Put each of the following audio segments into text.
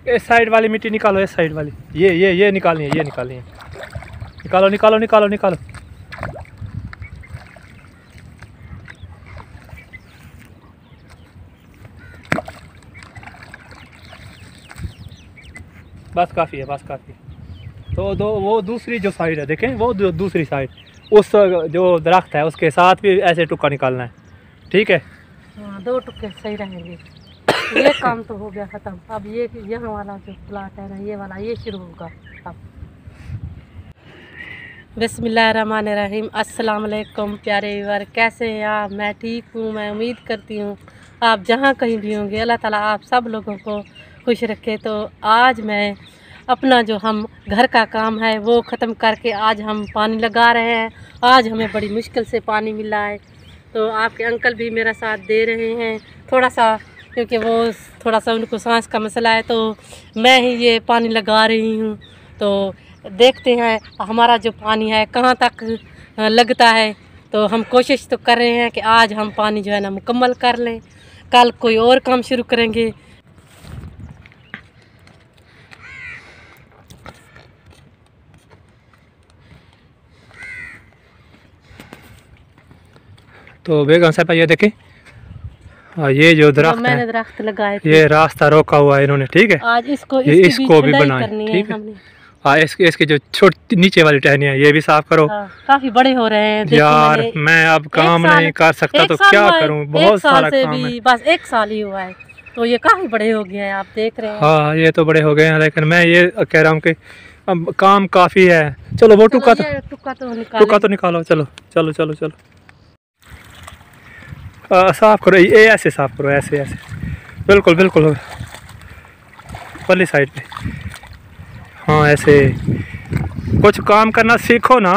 इस साइड वाली मिट्टी निकालो, इस साइड वाली ये निकालनी है, ये निकालनी है। निकालो निकालो निकालो निकालो। बस काफ़ी है, बस काफ़ी है। तो वो दूसरी जो साइड है देखें, वो दूसरी साइड उस जो दरख्त है उसके साथ भी ऐसे टुक्का निकालना है, ठीक है? हाँ, 2 टुक्के सही रहेंगे। ये काम तो हो गया ख़त्म। अब ये यहाँ वाला जो प्लाट है ना, ये वाला ये शुरू होगा अब। बिस्मिल्लाहिर्रहमानिर्रहीम। अस्सलाम वालेकुम प्यारे व्यूअर, कैसे हैं आप? मैं ठीक हूँ। मैं उम्मीद करती हूँ आप जहाँ कहीं भी होंगे अल्लाह ताला आप सब लोगों को खुश रखे। तो आज मैं अपना जो हम घर का काम है वो ख़त्म करके आज हम पानी लगा रहे हैं। आज हमें बड़ी मुश्किल से पानी मिला है, तो आपके अंकल भी मेरा साथ दे रहे हैं थोड़ा सा, क्योंकि वो थोड़ा सा उनको सांस का मसला है, तो मैं ही ये पानी लगा रही हूँ। तो देखते हैं हमारा जो पानी है कहाँ तक लगता है। तो हम कोशिश तो कर रहे हैं कि आज हम पानी जो है ना मुकम्मल कर लें, कल कोई और काम शुरू करेंगे। तो बेगम साहब ये देखें, ये जो दरख्त मैंने दरख्त लगाए थे, ये रास्ता रोका हुआ है इन्होंने, ठीक है? आज इसको भी बनाए, ठीक है? हाँ, इसके जो छोटी नीचे वाली टहनियाँ ये भी साफ करो। काफी बड़े हो रहे हैं यार। मैं अब काम नहीं कर सकता तो क्या करूँ, बहुत सारा काम है। बस 1 साल ही हुआ है तो ये काफी बड़े हो गए हैं, आप देख रहे हैं। हाँ, ये तो बड़े हो गए हैं, लेकिन मैं ये कह रहा हूँ कि अब काम काफी है। चलो वो टुक्का तो निकालो। चलो चलो चलो चलो साफ करो, ये ऐसे साफ करो, ऐसे ऐसे बिल्कुल बिल्कुल वाली साइड पे। हाँ, ऐसे कुछ काम करना सीखो ना।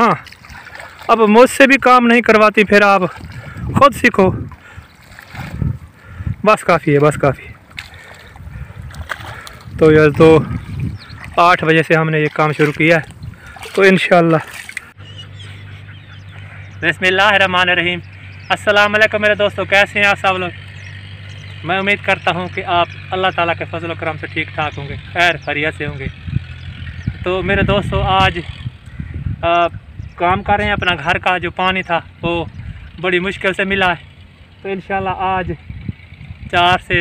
अब मुझसे भी काम नहीं करवाती, फिर आप खुद सीखो। बस काफ़ी है, बस काफ़ी है। तो यार, तो 8 बजे से हमने ये काम शुरू किया है, तो इंशाल्लाह। बिस्मिल्लाहिर्रहमानिर्रहीम। अस्सलाम वालेकुम मेरे दोस्तों, कैसे हैं आप सब लोग? मैं उम्मीद करता हूं कि आप अल्लाह ताला के फजल करम से ठीक ठाक होंगे, खैर खैरियत से होंगे। तो मेरे दोस्तों, आज काम कर रहे हैं। अपना घर का जो पानी था वो बड़ी मुश्किल से मिला है, तो इंशाल्लाह आज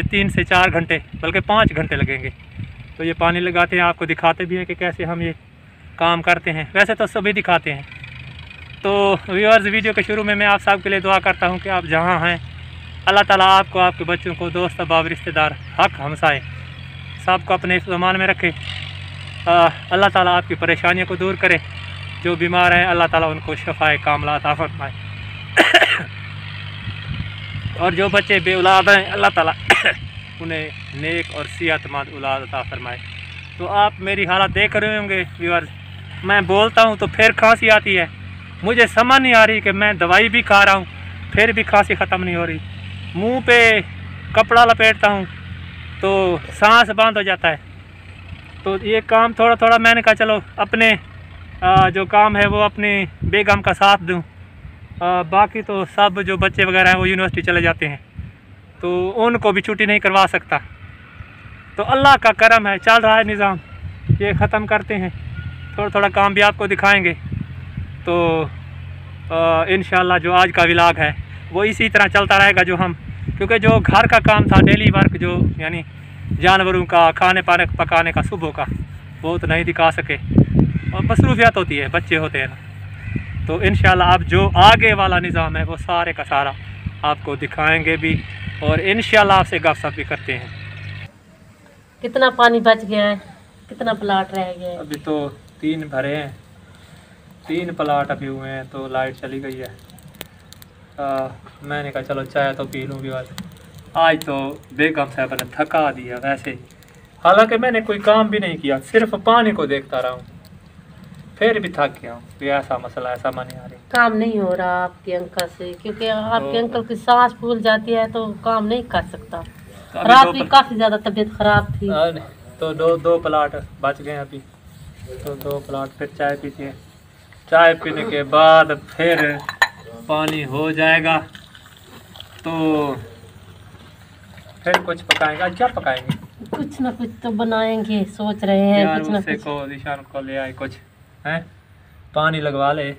3 से 4 घंटे बल्कि 5 घंटे लगेंगे। तो ये पानी लगाते हैं, आपको दिखाते भी हैं कि कैसे हम ये काम करते हैं। वैसे तो सभी दिखाते हैं। तो व्यूअर्स, वीडियो के शुरू में मैं आप सब के लिए दुआ करता हूं कि आप जहां हैं अल्लाह ताला आपको, आपके बच्चों को, दोस्त अहबाब, रिश्तेदार, हक हमसाए सबको अपने ईमान में रखे। अल्लाह ताला आपकी परेशानियों को दूर करे। जो बीमार हैं अल्लाह ताला उनको शफाए कामला अता फरमाए। और जो बच्चे बेऔलाद हैं अल्लाह ताला उन्हें नेक और सेहतमंद औलाद अता फरमाए। तो आप मेरी हालत देख रहे होंगे व्यूअर्स, मैं बोलता हूँ तो फिर खांसी आती है। मुझे समझ नहीं आ रही कि मैं दवाई भी खा रहा हूँ फिर भी खांसी ख़त्म नहीं हो रही। मुंह पे कपड़ा लपेटता हूँ तो सांस बंद हो जाता है। तो ये काम थोड़ा थोड़ा मैंने कहा चलो अपने जो काम है वो अपनी बेगम का साथ दूँ। बाकी तो सब जो बच्चे वगैरह हैं वो यूनिवर्सिटी चले जाते हैं, तो उनको भी छुट्टी नहीं करवा सकता। तो अल्लाह का करम है, चल रहा है निज़ाम। ये ख़त्म करते हैं, थोड़ा थोड़ा काम भी आपको दिखाएंगे। तो इंशाल्लाह जो आज का व्लॉग है वो इसी तरह चलता रहेगा। जो हम, क्योंकि जो घर का काम था, डेली वर्क, जो यानी जानवरों का खाने पाने पकाने का सुबह का, वो तो नहीं दिखा सके। और मसरूफियत होती है, बच्चे होते हैं ना। तो इंशाल्लाह अब जो आगे वाला निज़ाम है वो सारे का सारा आपको दिखाएंगे भी, और इंशाल्लाह आपसे गपशप भी करते हैं। कितना पानी बच गया है, कितना प्लाट रह गया है? अभी तो 3 भरे हैं, 3 प्लाट अभी हुए हैं, तो लाइट चली गई है। मैंने कहा चलो चाय तो पी लूँगी। आज तो बेगम साहब ने थका दिया वैसे, हालांकि मैंने कोई काम भी नहीं किया, सिर्फ पानी को देखता रहा हूँ, फिर भी थक गया हूँ। ऐसा मसला, ऐसा मन आ रही, काम नहीं हो रहा आपके अंकल से, क्योंकि आपके अंकल की सांस फूल जाती है तो काम नहीं कर सकता। रात भी काफ़ी ज़्यादा तबीयत ख़राब थी, तो दो प्लाट बच गए अभी, तो 2 प्लाट फिर चाय पीते हैं। चाय पीने के बाद फिर पानी हो जाएगा तो फिर कुछ पकाएंगे। आज क्या पकाएंगे? कुछ ना कुछ तो बनाएंगे, सोच रहे हैं यार कुछ ना उससे कुछ। को निशान को ले आए कुछ हैं, पानी लगवा ले।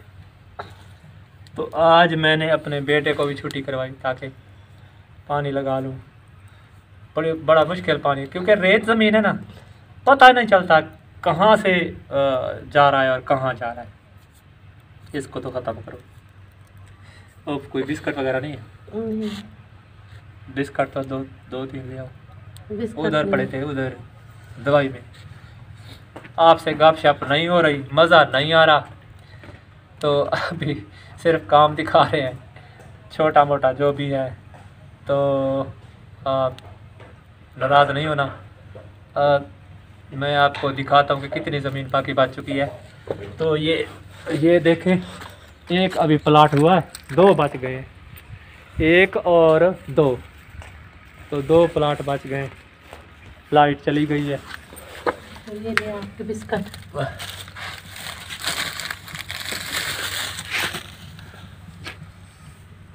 तो आज मैंने अपने बेटे को भी छुट्टी करवाई ताकि पानी लगा लूँ। बड़ा मुश्किल पानी, क्योंकि रेत ज़मीन है ना, पता नहीं चलता कहाँ से जा रहा है और कहाँ जा रहा है। इसको तो ख़त्म करो। और कोई बिस्किट वगैरह नहीं है? बिस्किट तो दो तीन ले आओ, उधर पड़े थे उधर दवाई में। आपसे गपशप नहीं हो रही, मज़ा नहीं आ रहा, तो अभी सिर्फ काम दिखा रहे हैं छोटा मोटा जो भी है। तो आप नाराज़ नहीं होना। मैं आपको दिखाता हूँ कि कितनी ज़मीन बाकी बच चुकी है। तो ये देखें, एक अभी प्लाट हुआ है, 2 बच गए, 1 और 2, तो 2 प्लाट बच गए। लाइट चली गई है। ये ले आपके बिस्किट।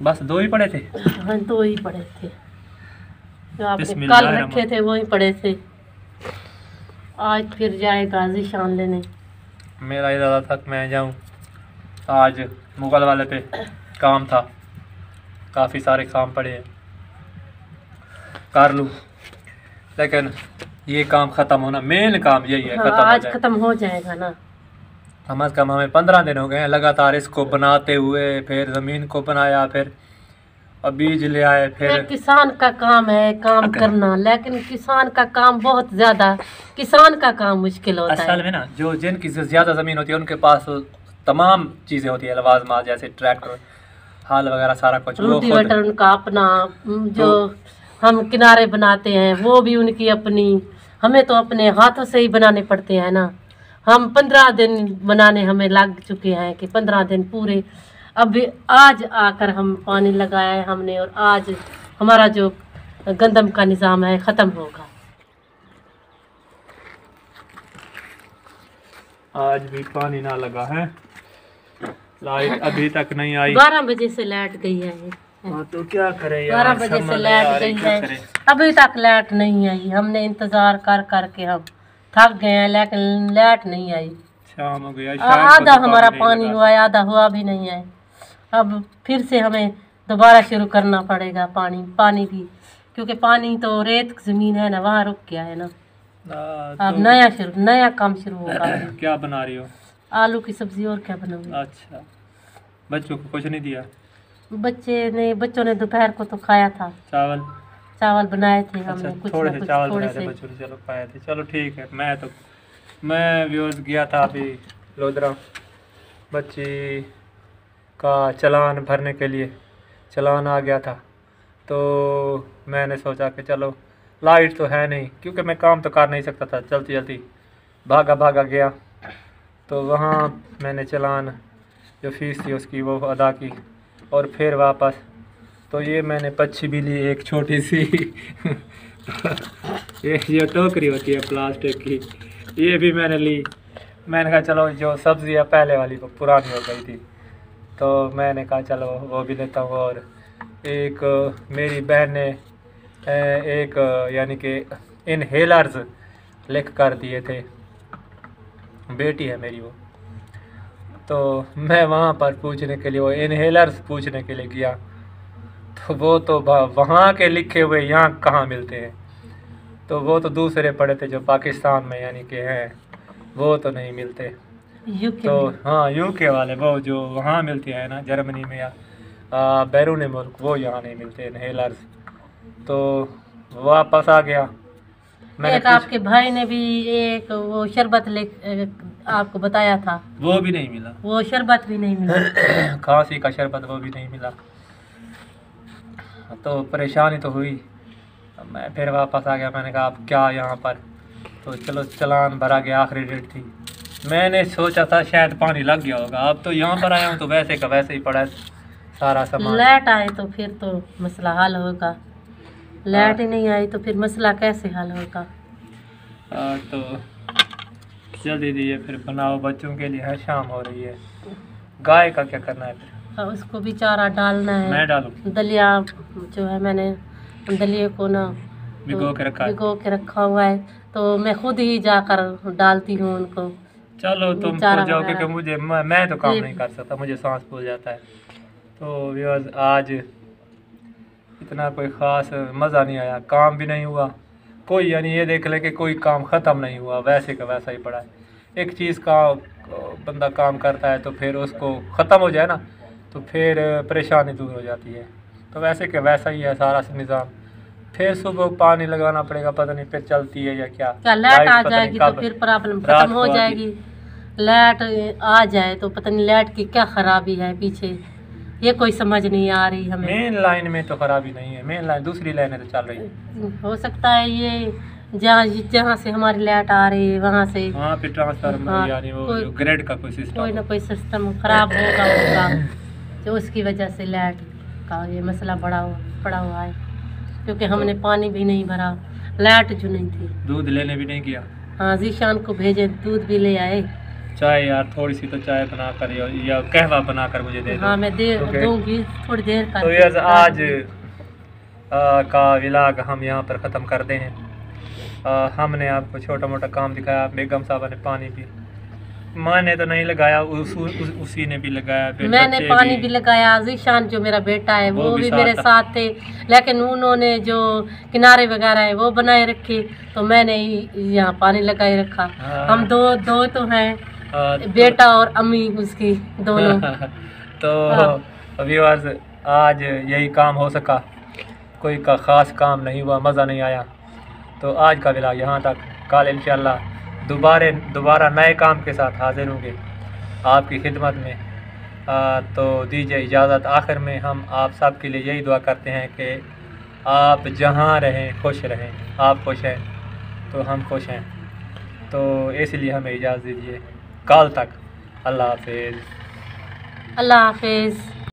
बस 2 ही पड़े थे? हाँ 2 ही पड़े थे, जो आपने कल बिस्मिल्लाह रखे थे वही पड़े थे। आज फिर जाएगा ज़ीशान लेने। मेरा इरादा था कि मैं जाऊं, आज मुगल वाले पे काम था, काफ़ी सारे काम पड़े हैं, कर लूँ, लेकिन ये काम ख़त्म होना, मेन काम यही है। हाँ, ख़त्म आज ख़त्म हो जाएगा ना। कम अज़ कम हमें 15 दिन हो गए हैं लगातार इसको बनाते हुए। फिर ज़मीन को बनाया, फिर बीज ले आए, फिर किसान का काम है काम करना, लेकिन किसान का काम बहुत ज़्यादा, किसान का काम मुश्किल होता है। असल में ना, जो जिनकी ज़्यादा ज़मीन होती है उनके पास तमाम चीज़ें होती है, लवाजमात जैसे ट्रैक्टर, हाल वगैरह, सारा कुछ। रोटीवेटर उनका अपना, जो हम किनारे बनाते हैं वो भी उनकी अपनी। हमें तो अपने हाथों से ही बनाने पड़ते हैं ना। हम 15 दिन बनाने हमें लग चुके हैं कि 15 दिन पूरे। अभी आज आकर हम पानी लगाया है हमने, और आज हमारा जो गंदम का निज़ाम है ख़त्म होगा। आज भी पानी ना लगा है, लाइट अभी तक नहीं आई। 12 बजे से लाइट गई है। तो क्या करें यार, 12 बजे से लाइट गई है, अभी तक लाइट नहीं आई। हमने इंतज़ार कर करके हम थक गए हैं, लेकिन लाइट नहीं आई। शाम हो गया, आधा हमारा पानी हुआ है, आधा हुआ भी नहीं है। अब फिर से हमें दोबारा शुरू करना पड़ेगा पानी भी, क्योंकि पानी तो रेत ज़मीन है ना, वहाँ रुक गया है ना। अब नया काम शुरू होगा। क्या बना रही हो? आलू की सब्जी, और क्या बनाऊंगी। अच्छा, बच्चों को कुछ नहीं दिया? बच्चों ने दोपहर को तो खाया था, चावल बनाए थे हमने। अच्छा, कुछ थोड़े ना से कुछ, चावल थोड़े बनाए थे से। बच्चों ने, चलो खाए थे, चलो ठीक है। मैं व्यूअर्स गया था अभी लोधरा, बच्ची का चलान भरने के लिए, चलान आ गया था। तो मैंने सोचा कि चलो, लाइट तो है नहीं, क्योंकि मैं काम तो कर नहीं सकता था, जल्दी जल्दी भागा गया। तो वहाँ मैंने चलान जो फीस थी उसकी वो अदा की, और फिर वापस। तो ये मैंने पक्षी भी ली, एक छोटी सी ये टोकरी होती है प्लास्टिक की, ये भी मैंने ली। मैंने कहा चलो, जो सब्ज़ी है पहले वाली वो पुरानी हो गई थी, तो मैंने कहा चलो वो भी लेता हूँ। और एक मेरी बहन ने एक यानी कि इनहेलर्स लिख कर दिए थे, बेटी है मेरी वो। तो मैं वहाँ पर पूछने के लिए, वो इनहेलर्स पूछने के लिए गया, तो वो तो वहाँ के लिखे हुए यहाँ कहाँ मिलते हैं। तो वो तो दूसरे पड़े थे जो पाकिस्तान में यानी कि हैं, वो तो नहीं मिलते। तो हाँ, यूके वाले, वो जो वहाँ मिलते हैं ना जर्मनी में या बैरून मुल्क, वो यहाँ नहीं मिलते इनहेलर्स। तो वापस आ गया। एक आपके भाई ने भी एक वो शरबत आपको बताया था, वो भी नहीं मिला, वो शरबत भी नहीं मिला। खांसी का शरबत, वो भी नहीं मिला। तो परेशानी तो हुई। मैं फिर वापस आ गया। मैंने कहा अब क्या यहाँ पर, तो चलो चलान भरा गया, आखिरी डेट थी। मैंने सोचा था शायद पानी लग गया होगा, अब तो यहाँ पर आया हूँ तो वैसे का वैसे ही पड़ा है सारा सामान। लाइट आए तो फिर तो मसला हल होगा, लाइट ही नहीं आई तो फिर मसला कैसे हल होगा। तो जल्दी दीजिए, फिर बनाओ, बच्चों के लिए है, शाम हो रही है। गाय का क्या करना है फिर? उसको भी चारा डालना है। मैं डालूँ? दलिया जो है, मैंने दलिए को ना भिगो के रखा है। भिगो के रखा हुआ है, तो मैं खुद ही जाकर डालती हूँ उनको। चलो तुम चारा सो जाओ, वगैरह। क्योंकि मुझे मैं तो काम नहीं कर सकता, मुझे सांस फूल जाता है। तो व्यूअर्स, आज इतना कोई ख़ास मज़ा नहीं आया, काम भी नहीं हुआ कोई, यानी ये देख ले कि कोई काम ख़त्म नहीं हुआ, वैसे का वैसा ही पड़ा है। एक चीज़ का बंदा काम करता है तो फिर उसको ख़त्म हो जाए ना, तो फिर परेशानी दूर हो जाती है। तो वैसे के वैसा ही है सारा निज़ाम। फिर सुबह पानी लगाना पड़ेगा, पता नहीं फिर चलती है या क्या लाइट आ जाएगी तो फिर प्रॉब्लम खत्म हो जाएगी। लाइट आ जाए तो पता नहीं लाइट की क्या खराबी है पीछे, ये कोई समझ नहीं आ रही हमें। मेन लाइन में तो खराबी नहीं है, मेन लाइन दूसरी लाइनें तो चल रही है। हो सकता है ये जहाँ से हमारी लाइट आ रही है वहाँ से, हाँ, फिर ट्रांसफार्मर हाँ, यानी वो ग्रिड का कोई सिस्टम, कोई ना कोई सिस्टम खराब होगा तो उसकी वजह से लाइट का ये मसला पड़ा हुआ है। क्योंकि हमने पानी भी नहीं भरा, लाइट जो नहीं थी। दूध लेने भी नहीं गया। हाँ, जीशान को भेजे, दूध भी ले आए। चाय यार, थोड़ी सी तो चाय बना कर या कहवा बना कर मुझे दे दो। हाँ, मैं दूंगी थोड़ी देर का। तो यार आज का व्लॉग हम यहाँ पर ख़त्म करते हैं। हमने आपको छोटा मोटा काम दिखाया, बेगम साहबा ने पानी भी, माँ ने तो नहीं लगाया, उसी ने भी लगाया, मैंने पानी भी लगाया। जीशान जो मेरा बेटा है वो भी मेरे साथ थे, लेकिन उन्होंने जो किनारे वगैरह है वो बनाए रखे, तो मैंने यहाँ पानी लगाए रखा। हम दो तो हैं, बेटा और अम्मी उसकी दोनों। तो व्यूअर्स, आज यही काम हो सका, कोई का ख़ास काम नहीं हुआ, मज़ा नहीं आया। तो आज का व्लॉग यहाँ तक। कल इंशाल्लाह दोबारा नए काम के साथ हाजिर होंगे आपकी खिदमत में। तो दीजिए इजाज़त। आखिर में हम आप सब के लिए यही दुआ करते हैं कि आप जहाँ रहें खुश रहें। आप खुश हैं तो हम खुश हैं, तो इसलिए हमें इजाज़त दीजिए। कल तक अल्लाह हाफिज़। अल्लाह हाफिज़।